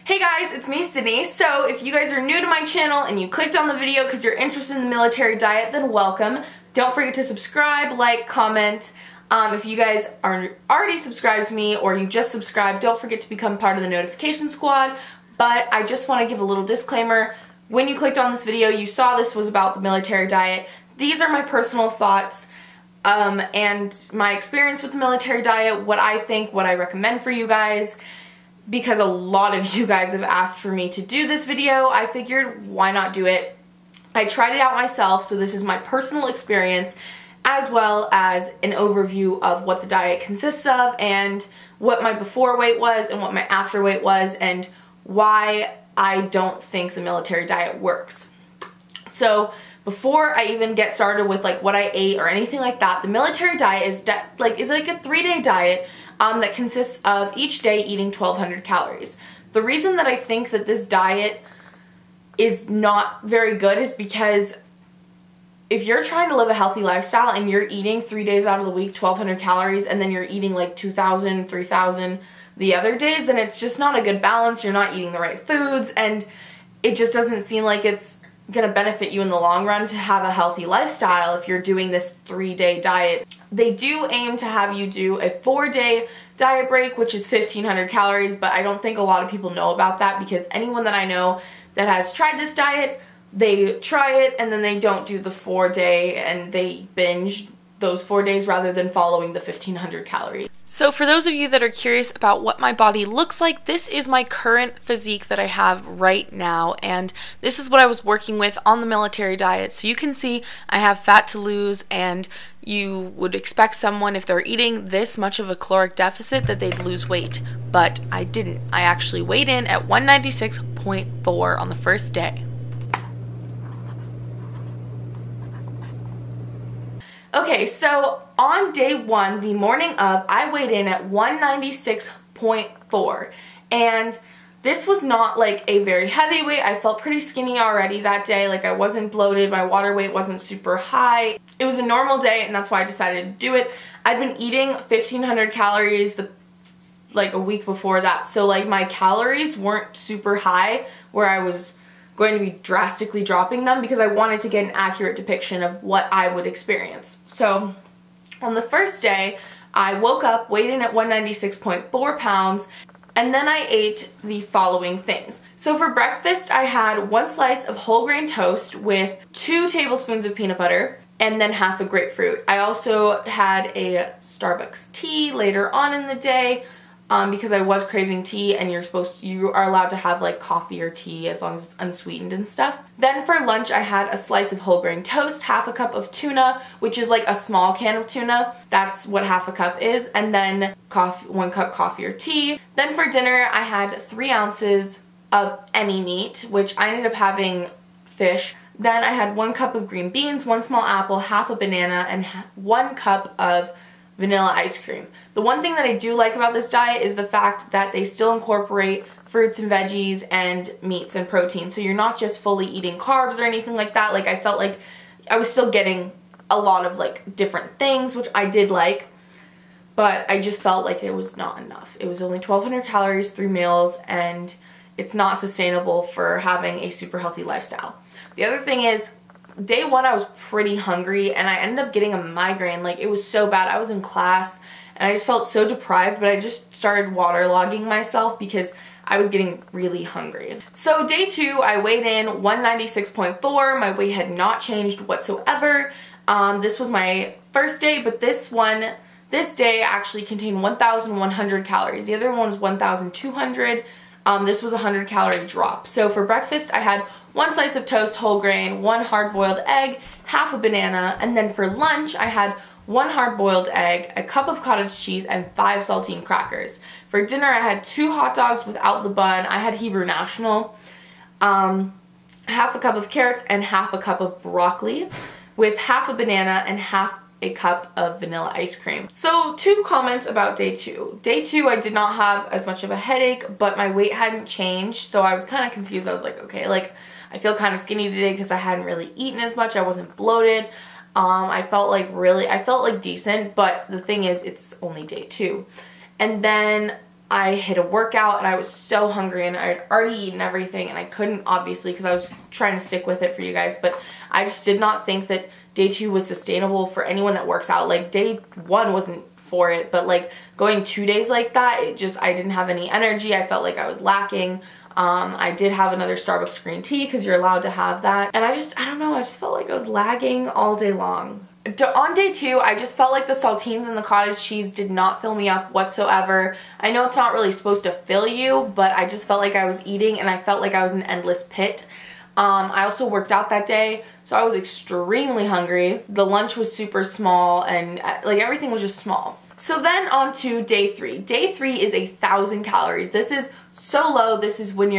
Hey guys, it's me, Sydney. So if you guys are new to my channel and you clicked on the video because you're interested in the military diet, then welcome. Don't forget to subscribe, like, comment. If you guys are already subscribed to me or you just subscribed, don't forget to become part of the notification squad. But I just want to give a little disclaimer. When you clicked on this video, you saw this was about the military diet. These are my personal thoughts and my experience with the military diet, what I think, what I recommend for you guys. Because a lot of you guys have asked for me to do this video, I figured why not do it. I tried it out myself, so this is my personal experience as well as an overview of what the diet consists of and what my before weight was and what my after weight was and why I don't think the military diet works. So before I even get started with like what I ate or anything like that, the military diet is like a 3-day diet that consists of each day eating 1,200 calories. The reason that I think that this diet is not very good is because if you're trying to live a healthy lifestyle and you're eating 3 days out of the week 1,200 calories and then you're eating like 2,000, 3,000 the other days, then it's just not a good balance. You're not eating the right foods and it just doesn't seem like it's going to benefit you in the long run to have a healthy lifestyle if you're doing this 3-day diet. They do aim to have you do a 4-day diet break, which is 1,500 calories, but I don't think a lot of people know about that because anyone that I know that has tried this diet, they try it and then they don't do the 4-day and they binge those 4 days rather than following the 1,500 calories. So for those of you that are curious about what my body looks like, this is my current physique that I have right now, and this is what I was working with on the military diet. So you can see I have fat to lose, and you would expect someone, if they're eating this much of a caloric deficit, that they'd lose weight, but I didn't. I actually weighed in at 196.4 on the first day. Okay, so on day 1, the morning of, I weighed in at 196.4, and this was not like a very heavy weight. I felt pretty skinny already that day, like I wasn't bloated, my water weight wasn't super high. It was a normal day and that's why I decided to do it. I'd been eating 1,500 calories like a week before that, so like my calories weren't super high where I was going to be drastically dropping them because I wanted to get an accurate depiction of what I would experience. So on the first day, I woke up, weighed in at 196.4 pounds, and then I ate the following things. So for breakfast, I had 1 slice of whole grain toast with 2 tablespoons of peanut butter and then half a grapefruit. I also had a Starbucks tea later on in the day, because I was craving tea, and you are allowed to have like coffee or tea as long as it's unsweetened and stuff. Then for lunch I had a slice of whole grain toast, half a cup of tuna, which is like a small can of tuna. That's what half a cup is, and then 1 cup coffee or tea. Then for dinner I had 3 ounces of any meat, which I ended up having fish. Then I had 1 cup of green beans, 1 small apple, half a banana, and 1 cup of vanilla ice cream. The one thing that I do like about this diet is the fact that they still incorporate fruits and veggies and meats and protein. So you're not just fully eating carbs or anything like that. Like I felt like I was still getting a lot of like different things, which I did like, but I just felt like it was not enough. It was only 1,200 calories, 3 meals, and it's not sustainable for having a super healthy lifestyle. The other thing is, day 1 I was pretty hungry and I ended up getting a migraine. Like it was so bad. I was in class and I just felt so deprived, but I just started waterlogging myself because I was getting really hungry. So day 2 I weighed in 196.4. My weight had not changed whatsoever. This was my first day, but this day actually contained 1,100 calories. The other one was 1,200. This was a 100 calorie drop. So for breakfast I had 1 slice of toast, whole grain, 1 hard-boiled egg, half a banana, and then for lunch I had 1 hard-boiled egg, a cup of cottage cheese, and 5 saltine crackers. For dinner I had 2 hot dogs without the bun. I had Hebrew National, half a cup of carrots, and half a cup of broccoli, with half a banana and half a cup of vanilla ice cream. So 2 comments about day 2. Day 2 I did not have as much of a headache, but my weight hadn't changed, so I was kind of confused. I was like, okay, like I feel kind of skinny today because I hadn't really eaten as much. I wasn't bloated. I felt like decent, but the thing is it's only day 2. And then I hit a workout and I was so hungry and I had already eaten everything and I couldn't, obviously, because I was trying to stick with it for you guys, but I just did not think that day 2 was sustainable for anyone that works out. Like day 1 wasn't for it, but like going 2 days like that, I didn't have any energy. I felt like I was lacking. I did have another Starbucks green tea because you're allowed to have that. And I don't know, I just felt like I was lagging all day long. On day 2, I just felt like the saltines and the cottage cheese did not fill me up whatsoever. I know it's not really supposed to fill you, but I just felt like I was eating and I felt like I was in an endless pit. I also worked out that day, so I was extremely hungry. The lunch was super small and like everything was just small. So then on to day 3. Day 3 is 1,000 calories. This is so low. This is when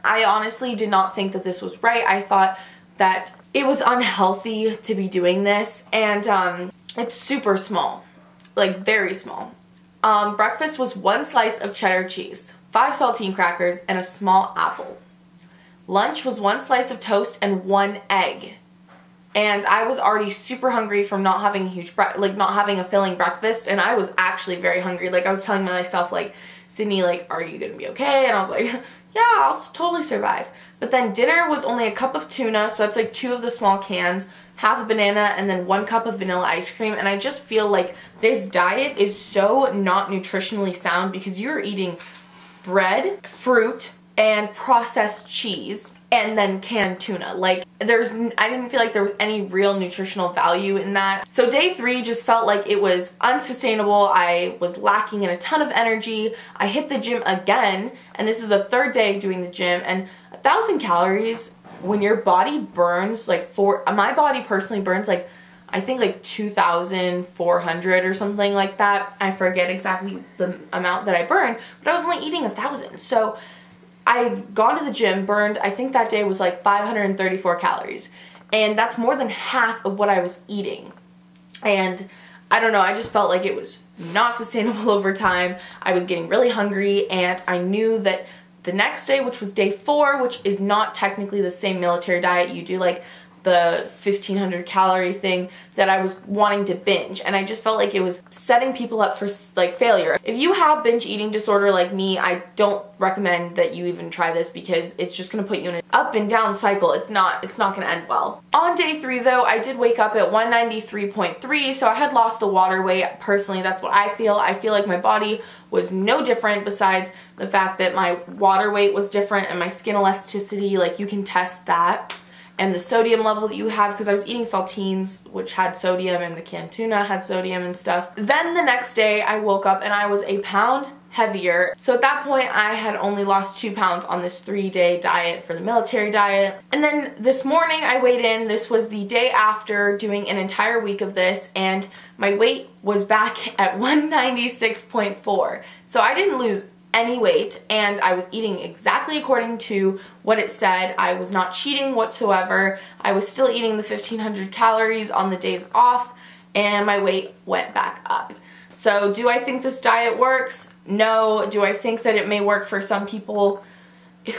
I honestly did not think that this was right. I thought that it was unhealthy to be doing this, and it's super small, like very small. Breakfast was 1 slice of cheddar cheese, 5 saltine crackers, and a small apple. Lunch was 1 slice of toast and 1 egg. And I was already super hungry from not having not having a filling breakfast, and I was actually very hungry. Like I was telling myself, like, Sydney, like, are you gonna be okay? And I was like, yeah, I'll totally survive. But then dinner was only a cup of tuna, so that's like 2 of the small cans, half a banana, and then 1 cup of vanilla ice cream. And I just feel like this diet is so not nutritionally sound because you're eating bread, fruit, and processed cheese, and then canned tuna. Like, I didn't feel like there was any real nutritional value in that. So day 3 just felt like it was unsustainable. I was lacking in a ton of energy. I hit the gym again, and this is the 3rd day doing the gym, and 1,000 calories, when your body burns, like my body personally burns like, I think like 2,400 or something like that. I forget exactly the amount that I burned, but I was only eating 1,000. So I had gone to the gym, burned, I think that day was like 534 calories. And that's more than half of what I was eating. And I don't know, I just felt like it was not sustainable over time. I was getting really hungry, and I knew that the next day, which was day 4, which is not technically the same military diet you do, like the 1,500 calorie thing, that I was wanting to binge, and I just felt like it was setting people up for like failure. If you have binge eating disorder like me, I don't recommend that you even try this because it's just gonna put you in an up and down cycle. It's not gonna end well. On day 3 though, I did wake up at 193.3, so I had lost the water weight. Personally, that's what I feel. I feel like my body was no different besides the fact that my water weight was different and my skin elasticity, like you can test that. And the sodium level that you have, because I was eating saltines, which had sodium, and the canned tuna had sodium and stuff. Then the next day I woke up and I was a pound heavier. So at that point I had only lost 2 pounds on this 3-day diet for the military diet. And then this morning I weighed in. This was the day after doing an entire week of this, and my weight was back at 196.4. So I didn't lose any weight, and I was eating exactly according to what it said. I was not cheating whatsoever. I was still eating the 1,500 calories on the days off, and my weight went back up. So do I think this diet works? No. Do I think that it may work for some people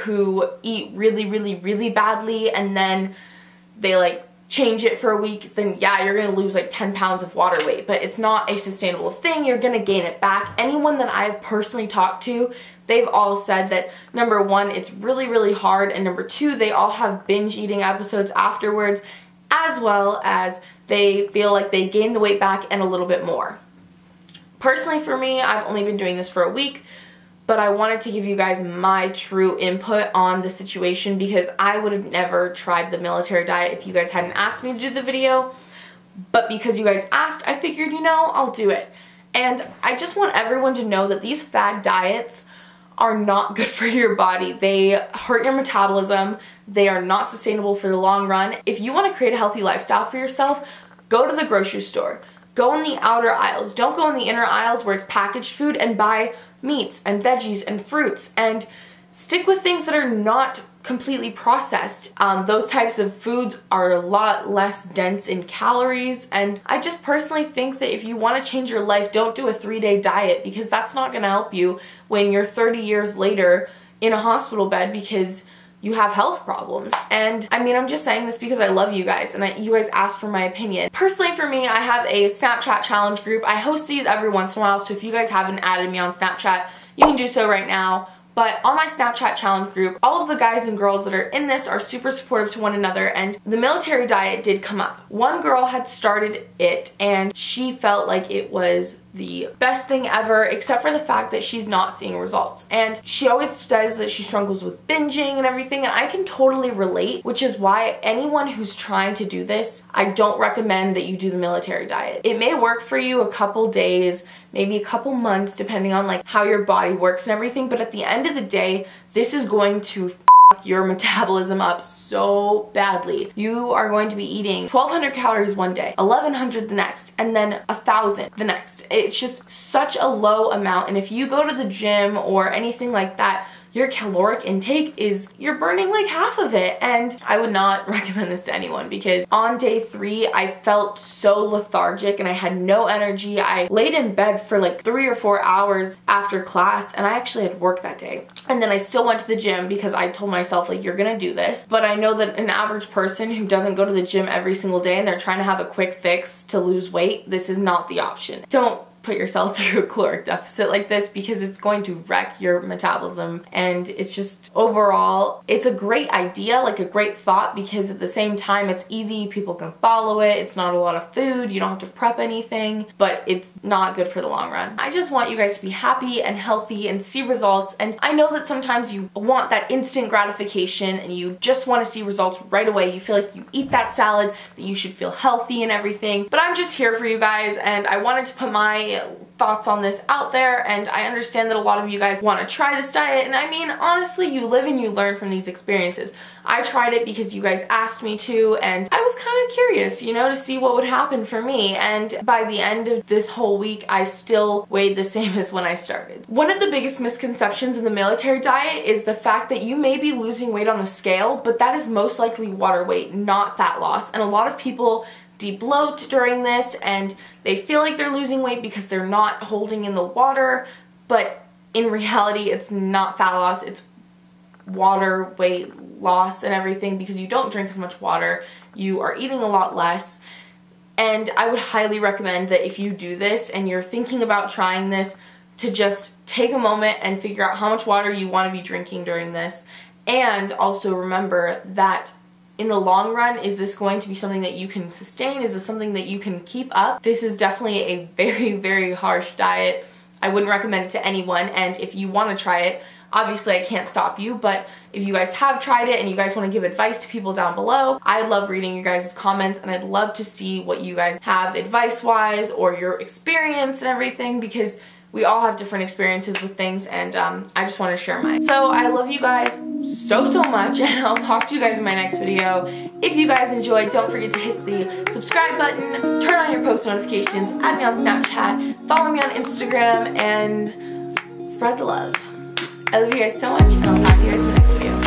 who eat really, really, really badly and then they like change it for a week? Then yeah, you're gonna lose like 10 pounds of water weight, but it's not a sustainable thing. You're gonna gain it back. Anyone that I've personally talked to, they've all said that number 1, it's really, really hard, and number 2, they all have binge eating episodes afterwards, as well as they feel like they gain the weight back and a little bit more. Personally for me, I've only been doing this for a week, but I wanted to give you guys my true input on the situation because I would have never tried the military diet if you guys hadn't asked me to do the video. But because you guys asked, I figured, you know, I'll do it. And I just want everyone to know that these fad diets are not good for your body. They hurt your metabolism. They are not sustainable for the long run. If you want to create a healthy lifestyle for yourself, go to the grocery store. Go in the outer aisles. Don't go in the inner aisles where it's packaged food, and buy meats and veggies and fruits, and stick with things that are not completely processed. Those types of foods are a lot less dense in calories, and I just personally think that if you want to change your life, don't do a 3-day diet, because that's not going to help you when you're 30 years later in a hospital bed because you have health problems. And I mean, I'm just saying this because I love you guys and you guys asked for my opinion. Personally for me, I have a Snapchat challenge group. I host these every once in a while, so if you guys haven't added me on Snapchat, you can do so right now. But on my Snapchat challenge group, all of the guys and girls that are in this are super supportive to one another, and the military diet did come up. One girl had started it and she felt like it was the best thing ever, except for the fact that she's not seeing results. And she always says that she struggles with binging and everything, and I can totally relate, which is why anyone who's trying to do this, I don't recommend that you do the military diet. It may work for you a couple days, maybe a couple months, depending on like how your body works and everything, but at the end of the day, this is going to f your metabolism up so badly. You are going to be eating 1,200 calories one day, 1,100 the next, and then 1,000 the next. It's just such a low amount, and if you go to the gym or anything like that, your caloric intake is, you're burning like half of it, and I would not recommend this to anyone because on day 3 I felt so lethargic and I had no energy. I laid in bed for like 3 or 4 hours after class, and I actually had work that day. And then I still went to the gym because I told myself like, you're gonna do this. But I know that an average person who doesn't go to the gym every single day and they're trying to have a quick fix to lose weight, this is not the option. Don't put yourself through a caloric deficit like this because it's going to wreck your metabolism, and it's just overall, it's a great idea, like a great thought, because at the same time it's easy, people can follow it, it's not a lot of food, you don't have to prep anything, but it's not good for the long run. I just want you guys to be happy and healthy and see results, and I know that sometimes you want that instant gratification and you just want to see results right away. You feel like you eat that salad, that you should feel healthy and everything, but I'm just here for you guys, and I wanted to put my thoughts on this out there, and I understand that a lot of you guys want to try this diet, and I mean, honestly, you live and you learn from these experiences. I tried it because you guys asked me to, and I was kind of curious, you know, to see what would happen for me, and by the end of this whole week, I still weighed the same as when I started. One of the biggest misconceptions in the military diet is the fact that you may be losing weight on the scale, but that is most likely water weight, not fat loss, and a lot of people de-bloat during this and they feel like they're losing weight because they're not holding in the water, but in reality it's not fat loss, it's water weight loss and everything, because you don't drink as much water, you are eating a lot less. And I would highly recommend that if you do this and you're thinking about trying this, to just take a moment and figure out how much water you want to be drinking during this, and also remember that in the long run, is this going to be something that you can sustain? Is this something that you can keep up? This is definitely a very, very harsh diet. I wouldn't recommend it to anyone, and if you want to try it, obviously I can't stop you, but if you guys have tried it and you guys want to give advice to people down below, I love reading your guys' comments, and I'd love to see what you guys have advice-wise or your experience and everything, because we all have different experiences with things, and I just want to share mine. So I love you guys so much, and I'll talk to you guys in my next video. If you guys enjoyed, don't forget to hit the subscribe button, turn on your post notifications, add me on Snapchat, follow me on Instagram, and spread the love. I love you guys so much, and I'll talk to you guys in the next video.